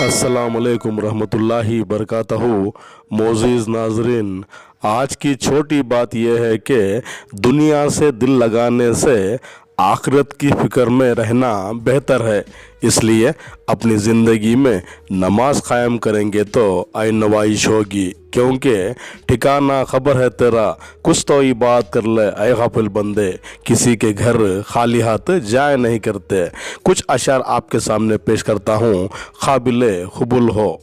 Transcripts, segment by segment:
अस्सलाम वालेकुम रहमतुल्लाहि बरकातहू। मोअज़्ज़िज़ नाज़रीन, आज की छोटी बात यह है कि दुनिया से दिल लगाने से आखिरत की फ़िक्र में रहना बेहतर है। इसलिए अपनी ज़िंदगी में नमाज कायम करेंगे तो आइन नवाइश होगी, क्योंकि ठिकाना खबर है तेरा, कुछ तो इबादत कर ले ऐ गाफिल बंदे, किसी के घर खाली हाथ जाए नहीं करते। कुछ अशार आपके सामने पेश करता हूँ, काबिले कबूल हो।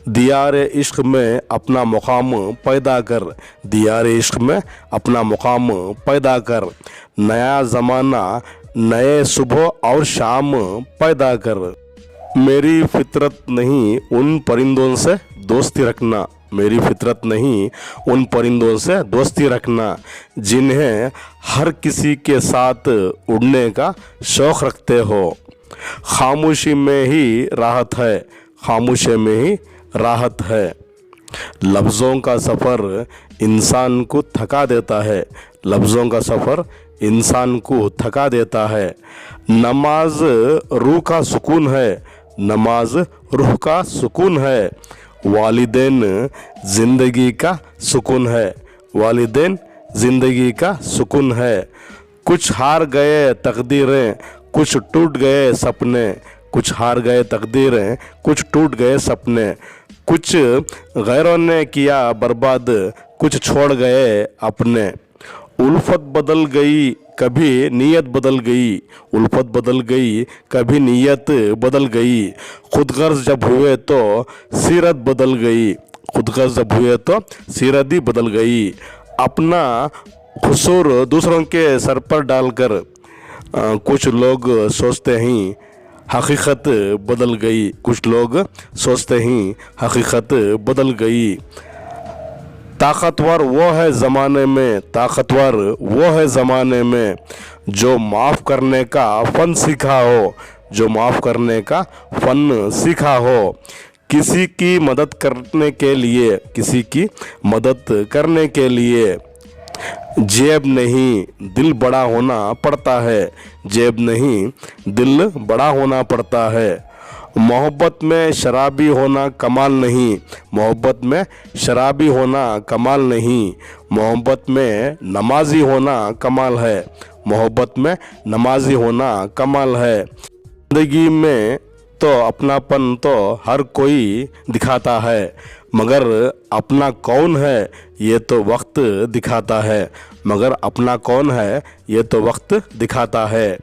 दियार इश्क में अपना मुकाम पैदा कर, दियार इश्क में अपना मुकाम पैदा कर। नया ज़माना नए सुबह और शाम पैदा कर। मेरी फितरत नहीं उन परिंदों से दोस्ती रखना, मेरी फितरत नहीं उन परिंदों से दोस्ती रखना जिन्हें हर किसी के साथ उड़ने का शौक़ रखते हो। खामोशी में ही राहत है, खामोशी में ही राहत है। लफ्ज़ों का सफ़र इंसान को थका देता है, लफ्ज़ों का सफ़र इंसान को थका देता है। नमाज रूह का सुकून है, नमाज रूह का सुकून है। वालिदैन ज़िंदगी का सुकून है, वालिदैन ज़िंदगी का सुकून है। कुछ हार गए तकदीरें, कुछ टूट गए सपने, कुछ हार गए तकदीरें, कुछ टूट गए सपने। कुछ गैरों ने किया बर्बाद, कुछ छोड़ गए अपने। उल्फत बदल गई कभी नीयत बदल गई, उल्फत बदल गई कभी नीयत बदल गई। खुदगर्ज जब हुए तो सीरत बदल गई, खुदगर्ज जब हुए तो सीरत ही बदल गई। अपना कसूर दूसरों के सर पर डालकर कुछ लोग सोचते हैं हकीकत बदल गई, कुछ लोग सोचते हैं हकीकत बदल गई। ताकतवर वो है ज़माने में, ताकतवर वो है ज़माने में जो माफ़ करने का फ़न सीखा हो, जो माफ़ करने का फ़न सीखा हो। किसी की मदद करने के लिए, किसी की मदद करने के लिए जेब नहीं दिल बड़ा होना पड़ता है, जेब नहीं दिल बड़ा होना पड़ता है। मोहब्बत में शराबी होना कमाल नहीं, मोहब्बत में शराबी होना कमाल नहीं। मोहब्बत में नमाजी होना कमाल है, मोहब्बत में नमाजी होना कमाल है। ज़िंदगी में तो अपनापन तो हर कोई दिखाता है, मगर अपना कौन है ये तो वक्त दिखाता है, मगर अपना कौन है ये तो वक्त दिखाता है।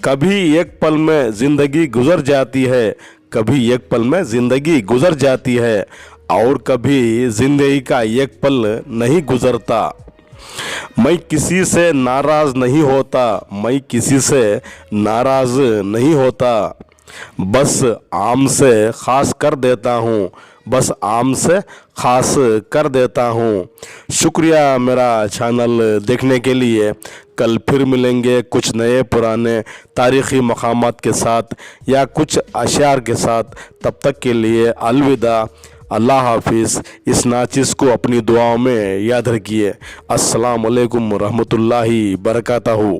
कभी एक पल में ज़िंदगी गुज़र जाती है, कभी एक पल में ज़िंदगी गुज़र जाती है, और कभी ज़िंदगी का एक पल नहीं गुज़रता। मैं किसी से नाराज़ नहीं होता, मैं किसी से नाराज़ नहीं होता। बस आम से ख़ास कर देता हूँ, बस आम से ख़ास कर देता हूँ। शुक्रिया मेरा चैनल देखने के लिए। कल फिर मिलेंगे कुछ नए पुराने तारीख़ी मक़ामात के साथ या कुछ अशार के साथ। तब तक के लिए अलविदा, अल्लाह हाफिज़। इस नाचिज़ को अपनी दुआओं में याद रखिए। अस्सलाम वालेकुम रहमतुल्लाहि बरकातहू।